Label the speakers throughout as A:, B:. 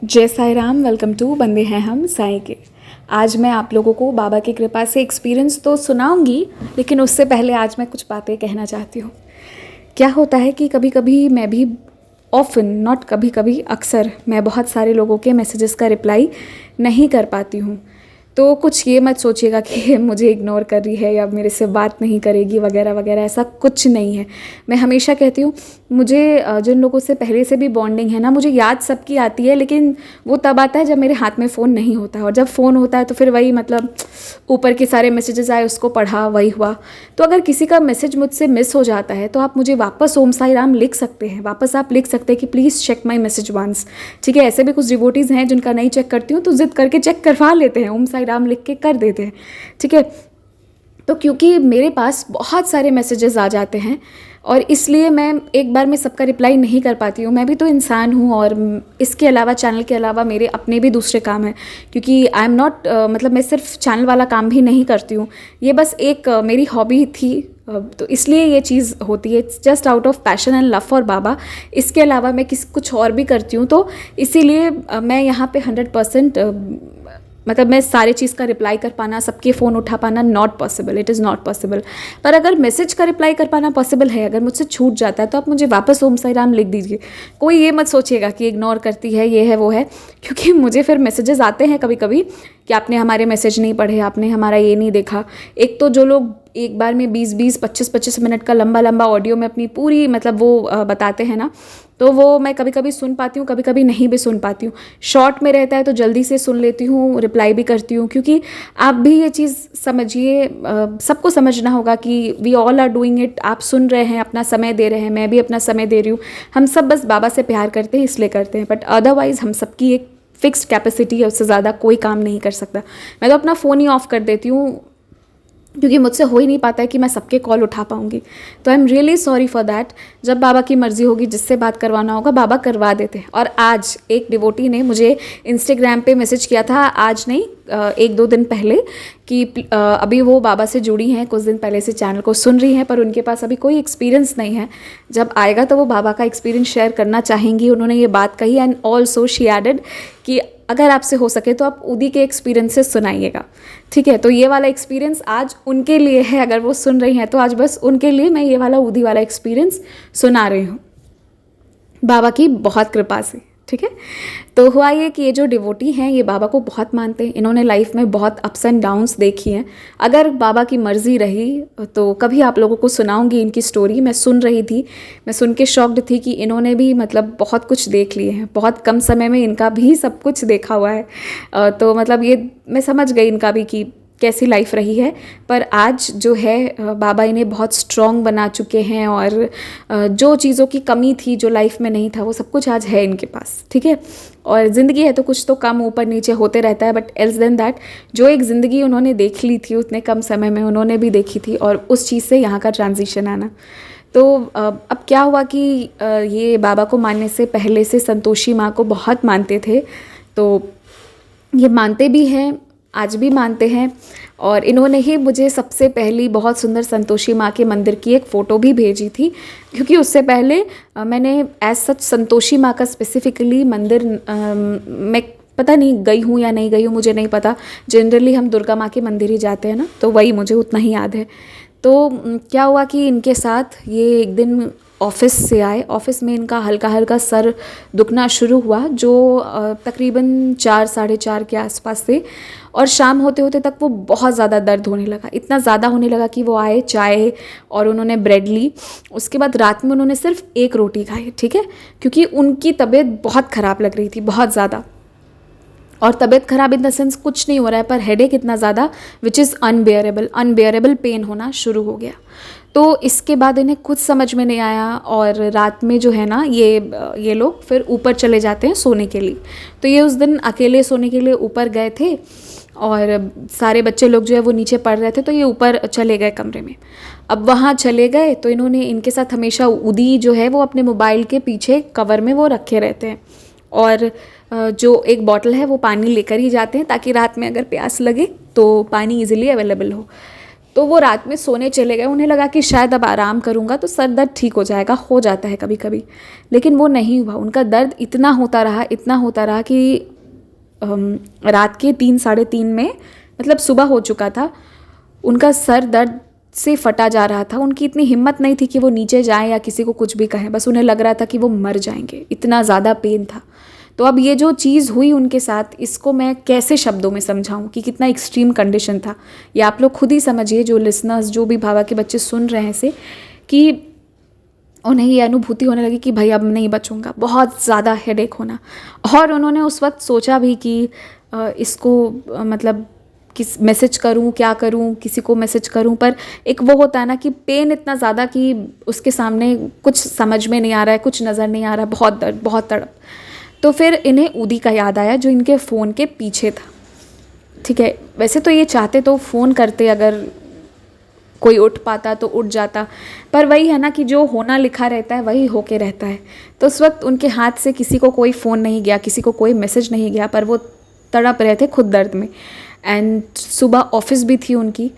A: जय Sai Ram. Welcome to बंदे हैं हम साई के। आज मैं आप लोगों को बाबा की कृपा से एक्सपीरियंस तो सुनाऊंगी, लेकिन उससे पहले आज मैं कुछ बातें कहना चाहती हूँ। क्या होता है कि कभी कभी मैं भी ऑफन नॉट कभी कभी अक्सर मैं बहुत सारे लोगों के मैसेजेस का रिप्लाई नहीं कर पाती हूँ। तो कुछ ये मत सोचिएगा कि मुझे इग्नोर कर रही है या मेरे से बात नहीं करेगी वगैरह वगैरह, ऐसा कुछ नहीं है। मैं हमेशा कहती हूँ, मुझे जिन लोगों से पहले से भी बॉन्डिंग है ना, मुझे याद सबकी आती है, लेकिन वो तब आता है जब मेरे हाथ में फ़ोन नहीं होता है। और जब फ़ोन होता है तो फिर वही मतलब ऊपर के सारे मैसेजेस आए, उसको पढ़ा, वही हुआ। तो अगर किसी का मैसेज मुझसे मिस हो जाता है तो आप मुझे वापस ओम साई राम लिख सकते हैं। वापस आप लिख सकते हैं कि please check my message once. ठीक है, ऐसे भी कुछ डिवोटीज़ हैं जिनका नहीं चेक करती हूँ तो जिद करके चेक करवा लेते हैं, ओम साई राम लिख के कर देते हैं। ठीक है, तो क्योंकि मेरे पास बहुत सारे मैसेजेस आ जाते हैं और इसलिए मैं एक बार में सबका रिप्लाई नहीं कर पाती हूँ। मैं भी तो इंसान हूँ और इसके अलावा, चैनल के अलावा मेरे अपने भी दूसरे काम हैं, क्योंकि आई एम नॉट मतलब मैं सिर्फ चैनल वाला काम भी नहीं करती हूँ। ये बस एक मेरी हॉबी थी, तो इसलिए ये चीज़ होती है। It's just out of passion and love for Baba. इसके अलावा मैं कुछ और भी करती हूँ, तो इसीलिए मैं यहाँ पे 100% मतलब मैं सारे चीज़ का रिप्लाई कर पाना, सबके फ़ोन उठा पाना, not possible, it is not possible. पर अगर मैसेज का रिप्लाई कर पाना पॉसिबल है, अगर मुझसे छूट जाता है तो आप मुझे वापस ओम साई राम लिख दीजिए। कोई ये मत सोचिएगा कि इग्नोर करती है, ये है वो है, क्योंकि मुझे फिर मैसेजेस आते हैं कभी कभी कि आपने हमारे मैसेज नहीं पढ़े, आपने हमारा ये नहीं देखा। एक तो जो लोग एक बार में 20-20, 25-25 मिनट का लंबा लंबा ऑडियो में अपनी पूरी मतलब वो बताते हैं ना, तो वो मैं कभी कभी सुन पाती हूँ, कभी कभी नहीं भी सुन पाती हूँ। शॉर्ट में रहता है तो जल्दी से सुन लेती हूँ, रिप्लाई भी करती हूँ, क्योंकि आप भी ये चीज़ समझिए, सबको समझना होगा कि we all are doing it. आप सुन रहे हैं, अपना समय दे रहे हैं, मैं भी अपना समय दे रही हूँ। हम सब बस बाबा से प्यार करते हैं इसलिए करते हैं, बट अदरवाइज़ हम सबकी एक फिक्स्ड कैपेसिटी है, उससे ज़्यादा कोई काम नहीं कर सकता। मैं तो अपना फ़ोन ही ऑफ कर देती हूँ, क्योंकि मुझसे हो ही नहीं पाता है कि मैं सबके कॉल उठा पाऊँगी। तो I am really sorry for that. जब बाबा की मर्ज़ी होगी, जिससे बात करवाना होगा बाबा करवा देते हैं। और आज एक डिवोटी ने मुझे इंस्टाग्राम पे मैसेज किया था, आज नहीं 1-2 दिन पहले, कि अभी वो बाबा से जुड़ी हैं, कुछ दिन पहले से चैनल को सुन रही हैं, पर उनके पास अभी कोई एक्सपीरियंस नहीं है। जब आएगा तो वो बाबा का एक्सपीरियंस शेयर करना चाहेंगी, उन्होंने ये बात कही। एंड ऑल्सो शी एडेड कि अगर आपसे हो सके तो आप उदी के एक्सपीरियंस से सुनाइएगा। ठीक है, तो ये वाला एक्सपीरियंस आज उनके लिए है। अगर वो सुन रही हैं तो आज बस उनके लिए मैं ये वाला उदी वाला एक्सपीरियंस सुना रही हूँ, बाबा की बहुत कृपा से। ठीक है, तो हुआ ये कि ये जो डिवोटी हैं ये बाबा को बहुत मानते हैं। इन्होंने लाइफ में बहुत अप्स एंड डाउन्स देखी हैं। अगर बाबा की मर्ज़ी रही तो कभी आप लोगों को सुनाऊंगी इनकी स्टोरी। मैं सुन रही थी, मैं सुन के शॉक्ड थी कि इन्होंने भी मतलब बहुत कुछ देख लिए हैं, बहुत कम समय में इनका भी सब कुछ देखा हुआ है। तो मतलब ये मैं समझ गई इनका भी कि कैसी लाइफ रही है। पर आज जो है बाबा इन्हें बहुत स्ट्रॉन्ग बना चुके हैं, और जो चीज़ों की कमी थी, जो लाइफ में नहीं था, वो सब कुछ आज है इनके पास। ठीक है, और ज़िंदगी है तो कुछ तो कम ऊपर नीचे होते रहता है, बट एल्स देन दैट जो एक ज़िंदगी उन्होंने देख ली थी उतने कम समय में, उन्होंने भी देखी थी, और उस चीज़ से यहाँ का ट्रांजिशन आना। तो अब क्या हुआ कि ये बाबा को मानने से पहले से संतोषी माँ को बहुत मानते थे, तो ये मानते भी हैं, आज भी मानते हैं। और इन्होंने ही मुझे सबसे पहली बहुत सुंदर संतोषी माँ के मंदिर की एक फ़ोटो भी भेजी थी, क्योंकि उससे पहले मैंने एज सच संतोषी माँ का स्पेसिफिकली मंदिर मैं पता नहीं गई हूँ या नहीं गई हूँ, मुझे नहीं पता। जनरली हम दुर्गा माँ के मंदिर ही जाते हैं ना, तो वही मुझे उतना ही याद है। तो क्या हुआ कि इनके साथ ये एक दिन ऑफिस से आए। ऑफिस में इनका हल्का हल्का सर दुखना शुरू हुआ, जो तकरीबन 4-4:30 के आसपास से, और शाम होते होते तक वो बहुत ज़्यादा दर्द होने लगा। इतना ज़्यादा होने लगा कि वो आए, चाय और उन्होंने ब्रेड ली। उसके बाद रात में उन्होंने सिर्फ एक रोटी खाई। ठीक है, क्योंकि उनकी तबीयत बहुत ख़राब लग रही थी, बहुत ज़्यादा। और तबीयत ख़राब इन द सेंस कुछ नहीं हो रहा है, पर हेडेक इतना ज़्यादा विच इज़ अनबेयरेबल पेन होना शुरू हो गया। तो इसके बाद इन्हें कुछ समझ में नहीं आया, और रात में जो है ना ये लोग फिर ऊपर चले जाते हैं सोने के लिए। तो ये उस दिन अकेले सोने के लिए ऊपर गए थे, और सारे बच्चे लोग जो है वो नीचे पढ़ रहे थे, तो ये ऊपर चले गए कमरे में। अब वहाँ चले गए तो इन्होंने, इनके साथ हमेशा उदी जो है वो अपने मोबाइल के पीछे कवर में वो रखे रहते हैं, और जो एक बॉटल है वो पानी लेकर ही जाते हैं, ताकि रात में अगर प्यास लगे तो पानी इजीली अवेलेबल हो। तो वो रात में सोने चले गए। उन्हें लगा कि शायद अब आराम करूँगा तो सर दर्द ठीक हो जाएगा, हो जाता है कभी कभी, लेकिन वो नहीं हुआ। उनका दर्द इतना होता रहा, इतना होता रहा कि रात के 3 साढ़े 3 में, मतलब सुबह हो चुका था, उनका सर दर्द से फटा जा रहा था। उनकी इतनी हिम्मत नहीं थी कि वो नीचे जाएं या किसी को कुछ भी कहें, बस उन्हें लग रहा था कि वो मर जाएंगे, इतना ज़्यादा पेन था। तो अब ये जो चीज़ हुई उनके साथ, इसको मैं कैसे शब्दों में समझाऊं कि कितना एक्सट्रीम कंडीशन था। ये आप लोग खुद ही समझिए, जो लिसनर्स, जो भी भावा के बच्चे सुन रहे हैं इसे, कि उन्हें ये अनुभूति होने लगी कि भाई अब नहीं बचूंगा, बहुत ज़्यादा हेडेक होना। और उन्होंने उस वक्त सोचा भी कि इसको मतलब किस मैसेज करूं, क्या करूं, किसी को मैसेज करूं, पर एक वो होता है ना कि पेन इतना ज़्यादा कि उसके सामने कुछ समझ में नहीं आ रहा है, कुछ नज़र नहीं आ रहा है, बहुत दर्द, बहुत तड़प। तो फिर इन्हें उदी का याद आया जो इनके फ़ोन के पीछे था। ठीक है, वैसे तो ये चाहते तो फ़ोन करते, अगर कोई उठ पाता तो उठ जाता, पर वही है ना कि जो होना लिखा रहता है वही होके रहता है। तो उस वक्त उनके हाथ से किसी को कोई फ़ोन नहीं गया, किसी को कोई मैसेज नहीं गया, पर वो तड़प रहे थे खुद दर्द में। एंड सुबह ऑफिस भी थी उनकी।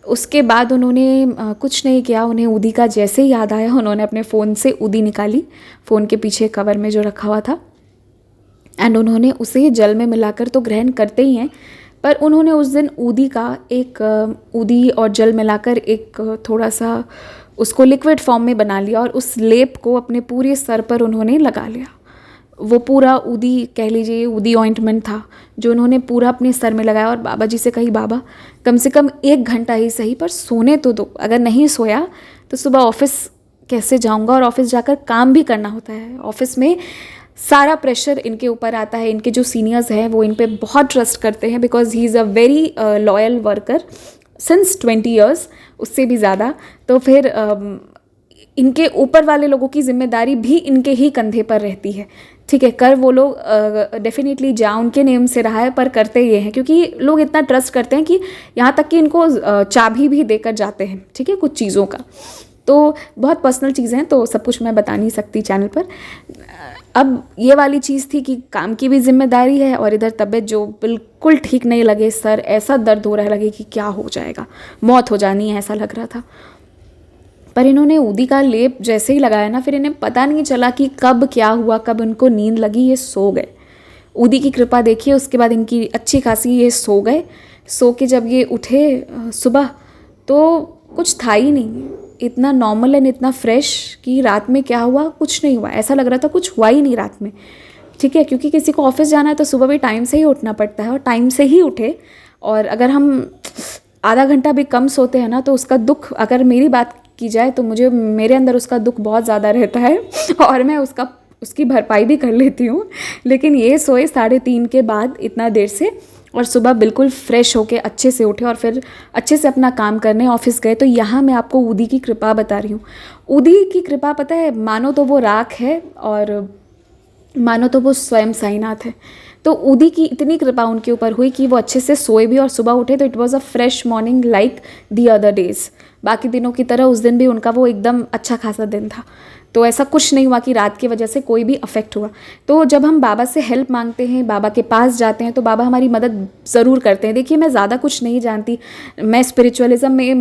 A: उसके बाद उन्होंने कुछ नहीं किया। उन्हें उदी का जैसे ही याद आया, उन्होंने अपने फ़ोन से उदी निकाली, फ़ोन के पीछे कवर में जो रखा हुआ था, एंड उन्होंने उसे जल में मिलाकर तो ग्रहण करते ही हैं, पर उन्होंने उस दिन उदी का एक उदी और जल मिलाकर एक थोड़ा सा उसको लिक्विड फॉर्म में बना लिया और उस लेप को अपने पूरे सर पर उन्होंने लगा लिया। वो पूरा उदी, कह लीजिए उदी ऑइंटमेंट था जो उन्होंने पूरा अपने सर में लगाया। और बाबा जी से कही, बाबा कम से कम 1 घंटा ही सही पर सोने तो दो, अगर नहीं सोया तो सुबह ऑफिस कैसे जाऊंगा, और ऑफिस जाकर काम भी करना होता है। ऑफिस में सारा प्रेशर इनके ऊपर आता है। इनके जो सीनियर्स हैं वो इन पे बहुत ट्रस्ट करते हैं, because he is a very loyal worker since 20 years, उससे भी ज़्यादा। तो फिर इनके ऊपर वाले लोगों की जिम्मेदारी भी इनके ही कंधे पर रहती है। ठीक है, कर वो लोग डेफिनेटली जा उनके नेम से रहा है, पर करते ये हैं क्योंकि लोग इतना ट्रस्ट करते हैं कि यहाँ तक कि इनको चाबी भी देकर जाते हैं, ठीक है, कुछ चीज़ों का। तो बहुत पर्सनल चीज़ें हैं, तो सब कुछ मैं बता नहीं सकती चैनल पर। अब ये वाली चीज़ थी कि काम की भी जिम्मेदारी है, और इधर तबीयत जो बिल्कुल ठीक नहीं लगे, सर ऐसा दर्द हो रहा लगे कि क्या हो जाएगा, मौत हो जानी है, ऐसा लग रहा था। पर इन्होंने उदी का लेप जैसे ही लगाया ना, फिर इन्हें पता नहीं चला कि कब क्या हुआ, कब उनको नींद लगी, ये सो गए। उदी की कृपा देखिए, उसके बाद इनकी अच्छी खासी ये सो गए। सो के जब ये उठे सुबह, तो कुछ था ही नहीं, इतना नॉर्मल एंड इतना फ्रेश कि रात में क्या हुआ, कुछ नहीं हुआ। ऐसा लग रहा था कुछ हुआ ही नहीं रात में। ठीक है, क्योंकि किसी को ऑफिस जाना है तो सुबह भी टाइम से ही उठना पड़ता है, और टाइम से ही उठे। और अगर हम आधा घंटा भी कम सोते हैं ना, तो उसका दुख, अगर मेरी बात की जाए तो मुझे, मेरे अंदर उसका दुख बहुत ज़्यादा रहता है, और मैं उसकी भरपाई भी कर लेती हूँ। लेकिन ये सोए 3:30 के बाद इतना देर से, और सुबह बिल्कुल फ्रेश होके अच्छे से उठे और फिर अच्छे से अपना काम करने ऑफिस गए। तो यहाँ मैं आपको उदी की कृपा बता रही हूँ। उदी की कृपा पता है, मानो तो वो राख है और मानो तो वो स्वयं साईनाथ है। तो उदी की इतनी कृपा उनके ऊपर हुई कि वो अच्छे से सोए भी और सुबह उठे तो it was a fresh morning like the other days. बाकी दिनों की तरह उस दिन भी उनका वो एकदम अच्छा खासा दिन था। तो ऐसा कुछ नहीं हुआ कि रात की वजह से कोई भी अफेक्ट हुआ। तो जब हम बाबा से हेल्प मांगते हैं, बाबा के पास जाते हैं, तो बाबा हमारी मदद ज़रूर करते हैं। देखिए, मैं ज़्यादा कुछ नहीं जानती, मैं स्पिरिचुअलिज्म में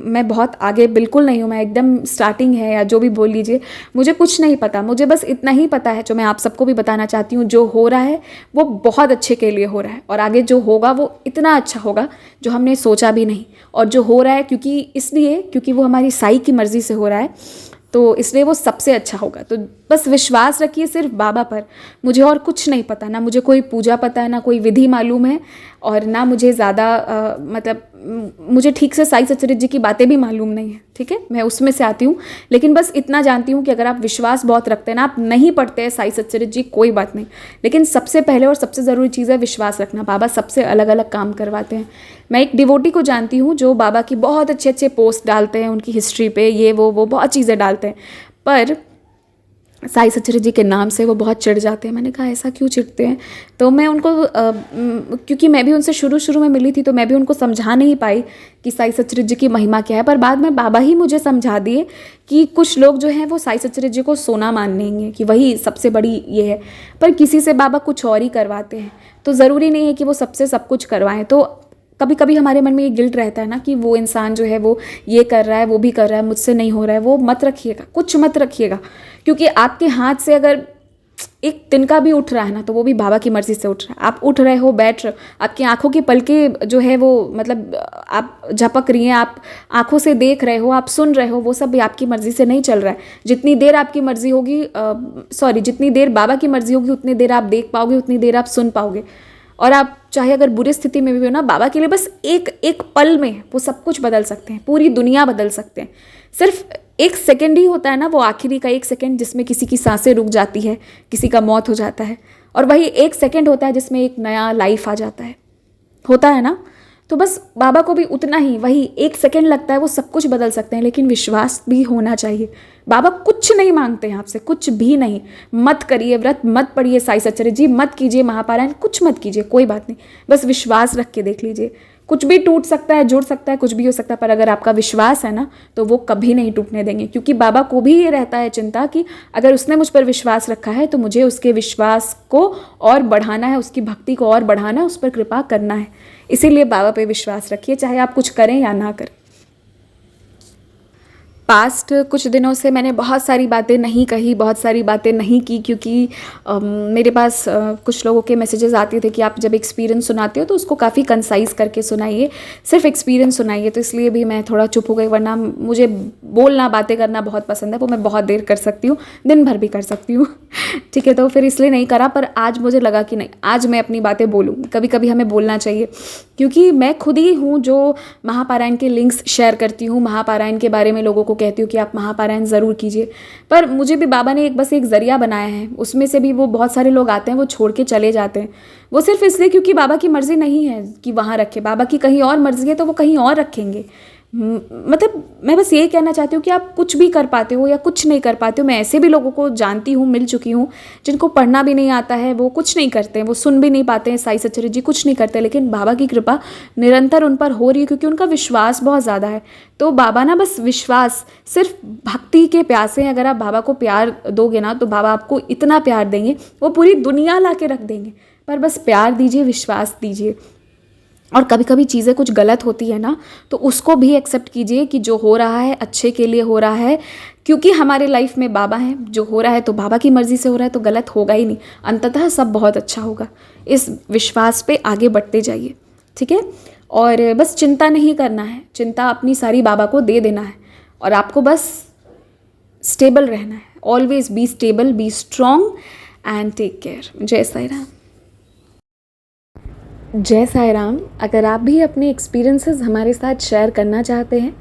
A: मैं बहुत आगे बिल्कुल नहीं हूँ, मैं एकदम स्टार्टिंग है या जो भी बोल लीजिए, मुझे कुछ नहीं पता। मुझे बस इतना ही पता है जो मैं आप सबको भी बताना चाहती हूँ, जो हो रहा है वो बहुत अच्छे के लिए हो रहा है, और आगे जो होगा वो इतना अच्छा होगा जो हमने सोचा भी नहीं। और जो हो रहा है क्योंकि वो हमारी साईं की मर्ज़ी से हो रहा है, तो इसलिए वो सबसे अच्छा होगा। तो बस विश्वास रखिए सिर्फ बाबा पर। मुझे और कुछ नहीं पता, ना मुझे कोई पूजा पता है, ना कोई विधि मालूम है, और ना मुझे ज़्यादा मुझे ठीक से साईं सच्चरित्र जी की बातें भी मालूम नहीं है। ठीक है, मैं उसमें से आती हूँ, लेकिन बस इतना जानती हूँ कि अगर आप विश्वास बहुत रखते हैं ना, आप नहीं पढ़ते हैं साईं सच्चरित्र जी, कोई बात नहीं, लेकिन सबसे पहले और सबसे ज़रूरी चीज़ है विश्वास रखना। बाबा सबसे अलग अलग काम करवाते हैं। मैं एक डिवोटी को जानती हूँ जो बाबा की बहुत अच्छे अच्छे पोस्ट डालते हैं, उनकी हिस्ट्री पे ये वो बहुत चीज़ें डालते हैं, पर साईं सच्चरित्र जी के नाम से वो बहुत चिढ़ जाते हैं। मैंने कहा ऐसा क्यों चिढ़ते हैं? तो मैं उनको क्योंकि मैं भी उनसे शुरू में मिली थी, तो मैं भी उनको समझा नहीं पाई कि साईं सच्चरित्र जी की महिमा क्या है। पर बाद में बाबा ही मुझे समझा दिए कि कुछ लोग जो हैं वो साईं सच्चरित्र जी को सोना मान लेंगे कि वही सबसे बड़ी ये है, पर किसी से बाबा कुछ और ही करवाते हैं। तो ज़रूरी नहीं है कि वो सबसे सब कुछ करवाएं। तो कभी कभी हमारे मन में ये गिल्ट रहता है ना कि वो इंसान जो है वो ये कर रहा है, वो भी कर रहा है, मुझसे नहीं हो रहा है। वो मत रखिएगा, कुछ मत रखिएगा, क्योंकि आपके हाथ से अगर एक तिनका भी उठ रहा है ना तो वो भी बाबा की मर्ज़ी से उठ रहा है। आप उठ रहे हो, बैठ रहे हो, आपकी आंखों की पलकें जो है वो मतलब आप झपक रही हैं, आप आंखों से देख रहे हो, आप सुन रहे हो, वो सब भी आपकी मर्ज़ी से नहीं चल रहा है। जितनी देर आपकी मर्ज़ी होगी, जितनी देर बाबा की मर्ज़ी होगी उतनी देर आप देख पाओगे, उतनी देर आप सुन पाओगे। और आप चाहे अगर बुरी स्थिति में भी हो ना, बाबा के लिए बस एक एक पल में वो सब कुछ बदल सकते हैं, पूरी दुनिया बदल सकते हैं। सिर्फ एक सेकंड ही होता है ना, वो आखिरी का एक सेकंड जिसमें किसी की सांसें रुक जाती है, किसी का मौत हो जाता है, और वही एक सेकंड होता है जिसमें एक नया लाइफ आ जाता है, होता है ना। तो बस बाबा को भी उतना ही, वही एक सेकंड लगता है, वो सब कुछ बदल सकते हैं, लेकिन विश्वास भी होना चाहिए। बाबा कुछ नहीं मांगते हैं आपसे, कुछ भी नहीं। मत करिए व्रत, मत पढ़िए साई सच्चरित्र जी, मत कीजिए महापारायण, कुछ मत कीजिए, कोई बात नहीं, बस विश्वास रख के देख लीजिए। कुछ भी टूट सकता है, जुड़ सकता है, कुछ भी हो सकता है, पर अगर आपका विश्वास है ना तो वो कभी नहीं टूटने देंगे, क्योंकि बाबा को भी ये रहता है चिंता कि अगर उसने मुझ पर विश्वास रखा है तो मुझे उसके विश्वास को और बढ़ाना है, उसकी भक्ति को और बढ़ाना है, उस पर कृपा करना है। इसीलिए बाबा पे विश्वास रखिए, चाहे आप कुछ करें या ना करें। पास्ट कुछ दिनों से मैंने बहुत सारी बातें नहीं कही, बहुत सारी बातें नहीं की, क्योंकि मेरे पास कुछ लोगों के मैसेजेस आते थे कि आप जब एक्सपीरियंस सुनाते हो तो उसको काफ़ी कंसाइज करके सुनाइए, सिर्फ एक्सपीरियंस सुनाइए। तो इसलिए भी मैं थोड़ा चुप हो गई, वरना मुझे बोलना, बातें करना बहुत पसंद है, वो मैं बहुत देर कर सकती हूँ, दिन भर भी कर सकती हूँ ठीक है, तो फिर इसलिए नहीं करा। पर आज मुझे लगा कि नहीं, आज मैं अपनी बातें बोलूँ। कभी कभी हमें बोलना चाहिए, क्योंकि मैं खुद ही हूँ जो महापारायण के लिंक्स शेयर करती हूँ, महापारायण के बारे में लोगों को कहती हूँ कि आप महापारायण ज़रूर कीजिए। पर मुझे भी बाबा ने बस एक ज़रिया बनाया है, उसमें से भी वो बहुत सारे लोग आते हैं, वो छोड़ के चले जाते हैं, वो सिर्फ इसलिए क्योंकि बाबा की मर्ज़ी नहीं है कि वहाँ रखे। बाबा की कहीं और मर्ज़ी है तो वो कहीं और रखेंगे। मतलब मैं बस ये कहना चाहती हूँ कि आप कुछ भी कर पाते हो या कुछ नहीं कर पाते हो। मैं ऐसे भी लोगों को जानती हूँ, मिल चुकी हूँ, जिनको पढ़ना भी नहीं आता है, वो कुछ नहीं करते हैं, वो सुन भी नहीं पाते हैं साई सच्चरित्र जी, कुछ नहीं करते, लेकिन बाबा की कृपा निरंतर उन पर हो रही है, क्योंकि उनका विश्वास बहुत ज़्यादा है। तो बाबा ना बस विश्वास, सिर्फ भक्ति के प्यासे हैं। अगर आप बाबा को प्यार दोगे ना तो बाबा आपको इतना प्यार देंगे, वो पूरी दुनिया ला के रख देंगे। पर बस प्यार दीजिए, विश्वास दीजिए। और कभी कभी चीज़ें कुछ गलत होती है ना, तो उसको भी एक्सेप्ट कीजिए कि जो हो रहा है अच्छे के लिए हो रहा है, क्योंकि हमारे लाइफ में बाबा हैं। जो हो रहा है तो बाबा की मर्ज़ी से हो रहा है, तो गलत होगा ही नहीं, अंततः सब बहुत अच्छा होगा। इस विश्वास पे आगे बढ़ते जाइए, ठीक है। और बस चिंता नहीं करना है, चिंता अपनी सारी बाबा को दे देना है, और आपको बस स्टेबल रहना है। Always be stable, be strong and take care. जय साई राम। जय साई राम। अगर आप भी अपने एक्सपीरियंसेस हमारे साथ शेयर करना चाहते हैं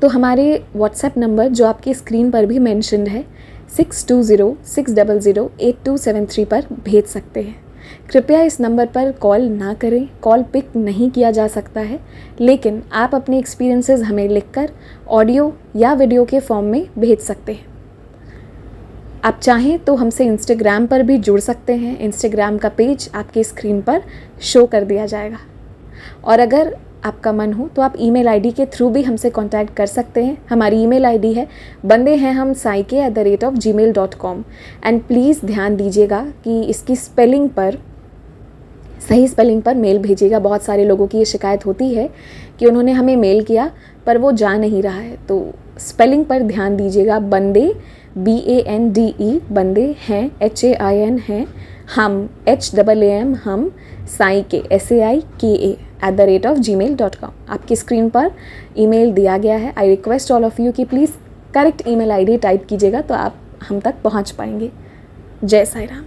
A: तो हमारे व्हाट्सएप नंबर, जो आपकी स्क्रीन पर भी मेंशन्ड है, 6206008273 पर भेज सकते हैं। कृपया इस नंबर पर कॉल ना करें, कॉल पिक नहीं किया जा सकता है, लेकिन आप अपने एक्सपीरियंसेस हमें लिखकर ऑडियो या वीडियो के फॉर्म में भेज सकते हैं। आप चाहें तो हमसे इंस्टाग्राम पर भी जुड़ सकते हैं। इंस्टाग्राम का पेज आपकी स्क्रीन पर शो कर दिया जाएगा। और अगर आपका मन हो तो आप ईमेल आईडी के थ्रू भी हमसे कांटेक्ट कर सकते हैं। हमारी ईमेल आईडी है bandeheham@gmail.com। एंड प्लीज़ ध्यान दीजिएगा कि इसकी स्पेलिंग पर, सही स्पेलिंग पर मेल भेजिएगा। बहुत सारे लोगों की ये शिकायत होती है कि उन्होंने हमें मेल किया पर वो जा नहीं रहा है, तो स्पेलिंग पर ध्यान दीजिएगा। बंदे BANDE, बंदे हैं, HAIN हैं, हम HAAM, हम साई के SAIKA @gmail.com। आपकी स्क्रीन पर ईमेल दिया गया है। I request all of you कि please correct email ID type कीजिएगा तो आप हम तक पहुंच पाएंगे। जय साई राम।